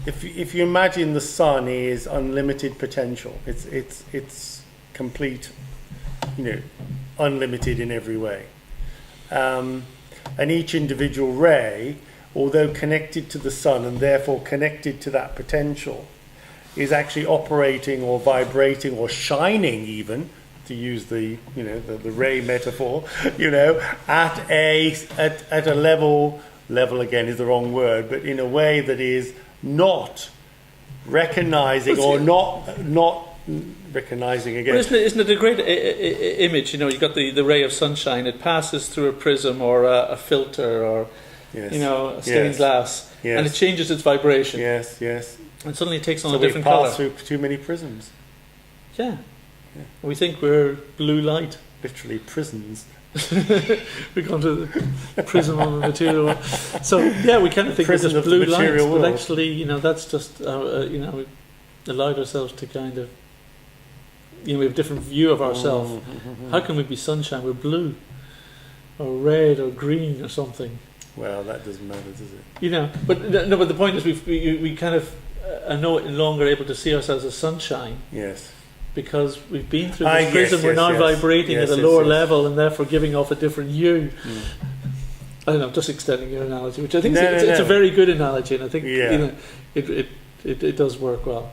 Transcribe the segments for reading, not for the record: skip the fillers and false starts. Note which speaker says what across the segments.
Speaker 1: if you imagine the sun is unlimited potential, it's complete, unlimited in every way, and each individual ray, although connected to the sun and therefore connected to that potential, is actually operating or vibrating or shining, even to use the ray metaphor, at a level again is the wrong word, but in a way that is not recognizing or not recognizing again.
Speaker 2: But isn't it a great image? You've got the ray of sunshine. It passes through a prism or a filter or a stained glass, and it changes its vibration.
Speaker 1: Yes.
Speaker 2: And suddenly it takes on
Speaker 1: so
Speaker 2: a different colour.
Speaker 1: through too many prisms.
Speaker 2: Yeah. We think we're blue light.
Speaker 1: Literally prisms.
Speaker 2: We've gone to the prism on the material world. So we kind of think we're just blue lights, but actually, that's just we've allowed ourselves to kind of, we have a different view of ourselves. How can we be sunshine? We're blue, or red, or green, or something.
Speaker 1: Well, that doesn't matter, does it?
Speaker 2: But the point is, we kind of are no longer able to see ourselves as sunshine.
Speaker 1: Yes.
Speaker 2: Because we've been through this prism, we're now vibrating at a lower level and therefore giving off a different hue. I don't know, just extending your analogy, which I think it's a very good analogy, and I think it does work well.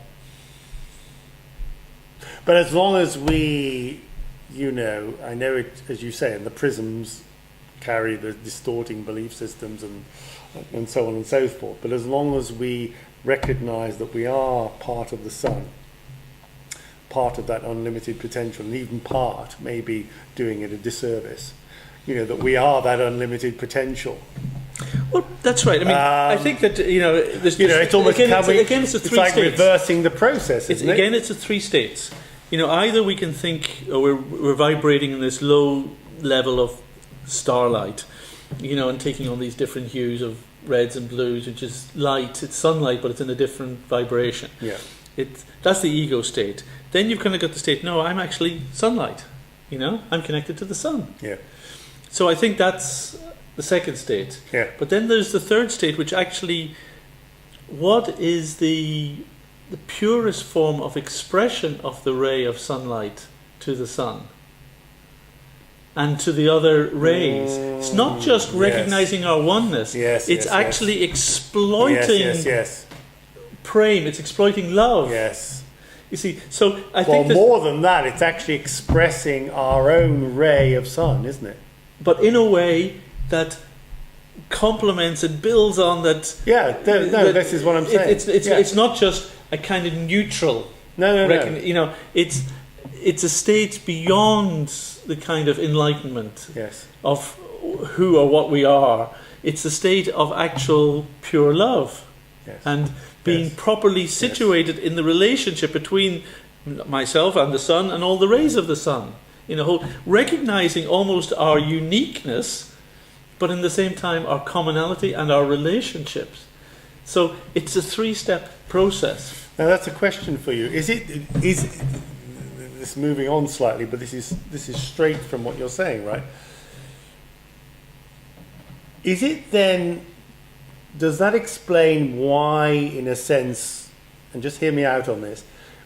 Speaker 1: But as long as we, I know it, as you say, and the prisms carry the distorting belief systems and so on and so forth, but as long as we recognize that we are part of the sun, part of that unlimited potential, and even part maybe doing it a disservice, that we are that unlimited potential.
Speaker 2: Well, that's right. I mean, I think that there's
Speaker 1: it's almost
Speaker 2: it's a three
Speaker 1: like
Speaker 2: states.
Speaker 1: Reversing the process. Isn't it?
Speaker 2: Again, it's a three states. Either we can think we're vibrating in this low level of starlight, and taking on these different hues of reds and blues, which is light. It's sunlight, but it's in a different vibration.
Speaker 1: Yeah.
Speaker 2: That's the ego state. Then you've kind of got the state, no, I'm actually sunlight. I'm connected to the sun.
Speaker 1: Yeah.
Speaker 2: So I think that's the second state.
Speaker 1: Yeah.
Speaker 2: But then there's the third state, which actually, what is the purest form of expression of the ray of sunlight to the sun and to the other rays? It's not just recognizing our oneness. It's actually exploiting prem. It's exploiting love.
Speaker 1: Yes.
Speaker 2: You see, so I think
Speaker 1: more than that, it's actually expressing our own ray of sun, isn't it?
Speaker 2: But in a way that complements and builds on that.
Speaker 1: Yeah, this is what I'm saying.
Speaker 2: It's not just a kind of neutral.
Speaker 1: No.
Speaker 2: It's a state beyond the kind of enlightenment of who or what we are. It's a state of actual pure love.
Speaker 1: Yes.
Speaker 2: And being properly situated in the relationship between myself and the sun and all the rays of the sun. Recognizing almost our uniqueness, but in the same time our commonality and our relationships. So it's a three-step process.
Speaker 1: Now that's a question for you. Is this moving on slightly, but this is straight from what you're saying, right? Is it then? Does that explain why, in a sense, and just hear me out on this,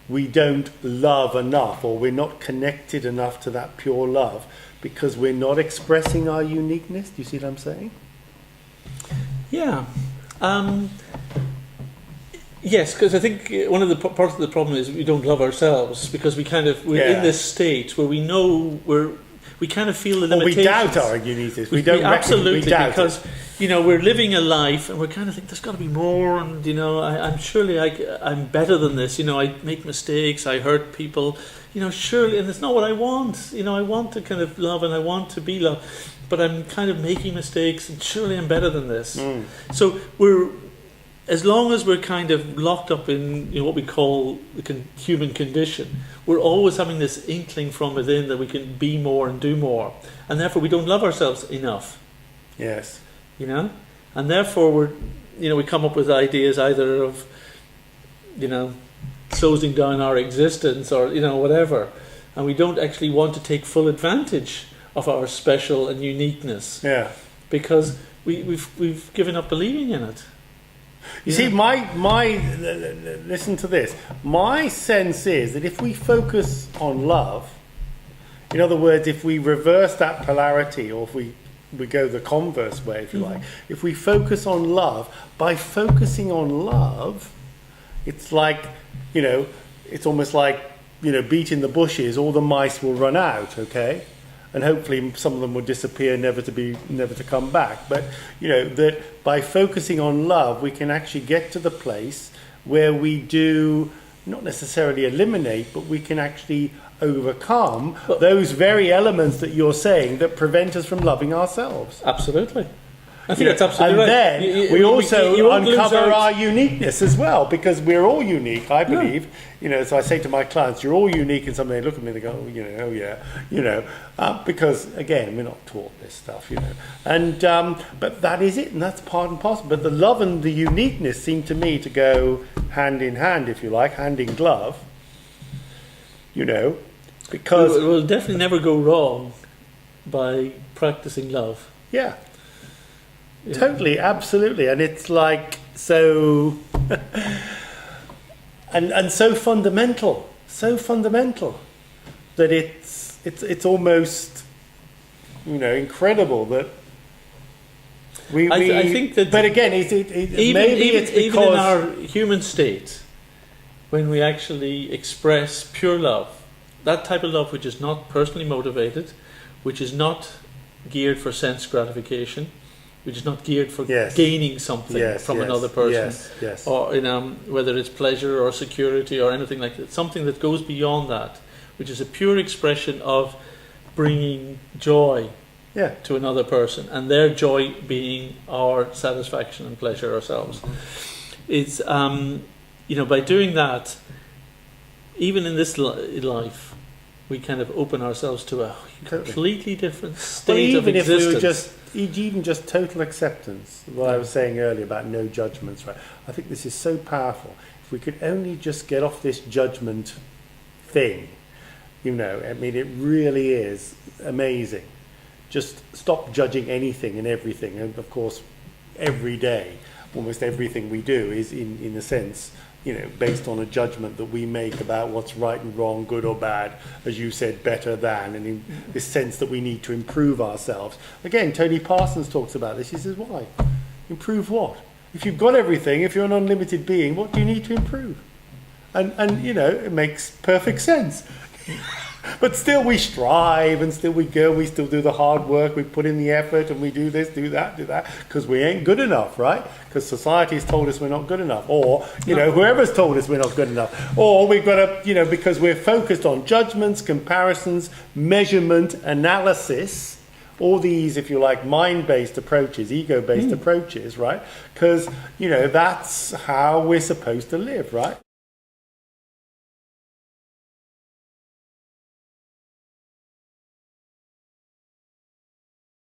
Speaker 1: we don't love enough, or we're not connected enough to that pure love because we're not expressing our uniqueness? Do you see what I'm saying?
Speaker 2: Yeah. Yes, because I think one of the part of the problem is we don't love ourselves because we're in this state where we know we kind of feel the limitations.
Speaker 1: We doubt our uniqueness. We
Speaker 2: absolutely
Speaker 1: doubt
Speaker 2: because
Speaker 1: it.
Speaker 2: We're living a life and we kind of think there's got to be more, and I'm surely I'm better than this. I make mistakes, I hurt people. Surely, and it's not what I want. I want to kind of love and I want to be loved, but I'm kind of making mistakes, and surely I'm better than this. So as long as we're kind of locked up in what we call the human condition, we're always having this inkling from within that we can be more and do more, and therefore we don't love ourselves enough.
Speaker 1: Yes.
Speaker 2: And therefore we come up with ideas either of closing down our existence or whatever, and we don't actually want to take full advantage of our special and uniqueness.
Speaker 1: Yeah.
Speaker 2: Because we've given up believing in it.
Speaker 1: You see, listen to this. My sense is that if we focus on love, in other words, if we reverse that polarity, or if we go the converse way, if you like, if we focus on love, by focusing on love, it's like, it's almost like, beating the bushes, all the mice will run out, okay? And hopefully some of them will disappear, never to come back. But, that by focusing on love, we can actually get to the place where we do not necessarily eliminate, but we can actually overcome those very elements that you're saying that prevent us from loving ourselves.
Speaker 2: Absolutely. I think that's absolutely
Speaker 1: and
Speaker 2: right.
Speaker 1: then we also
Speaker 2: you won't
Speaker 1: uncover
Speaker 2: lose out.
Speaker 1: our uniqueness as well, because we're all unique, I believe. So I say to my clients, you're all unique, and somebody look at me and they go, because again, we're not taught this stuff, And but that is it, and that's part and parcel. But the love and the uniqueness seem to me to go hand in hand, if you like, hand in glove. Because
Speaker 2: we'll definitely never go wrong by practicing love.
Speaker 1: Yeah. Totally, absolutely, and it's like so, and so fundamental that it's almost incredible that
Speaker 2: I think that,
Speaker 1: but again, it's because
Speaker 2: even in our human state, when we actually express pure love, that type of love which is not personally motivated, which is not geared for sense gratification, which is not geared for gaining something from another person, or whether it's pleasure or security or anything like that, something that goes beyond that, which is a pure expression of bringing joy to another person, and their joy being our satisfaction and pleasure ourselves. It's by doing that, even in this life, we kind of open ourselves to a completely different state of existence.
Speaker 1: Even just total acceptance, what I was saying earlier about no judgments, right? I think this is so powerful. If we could only just get off this judgment thing, it really is amazing. Just stop judging anything and everything. And of course, every day, almost everything we do is in a sense, based on a judgment that we make about what's right and wrong, good or bad, as you said, better than, and in this sense that we need to improve ourselves. Again, Tony Parsons talks about this. He says, why? Improve what? If you've got everything, if you're an unlimited being, what do you need to improve? And it makes perfect sense. But still we strive, and still we still do the hard work, we put in the effort, and we do this, do that, because we ain't good enough, right? Because society's told us we're not good enough, or, whoever's told us we're not good enough. Or we've got to, because we're focused on judgments, comparisons, measurement, analysis, all these, if you like, mind-based approaches, ego-based approaches, right? Because, that's how we're supposed to live, right?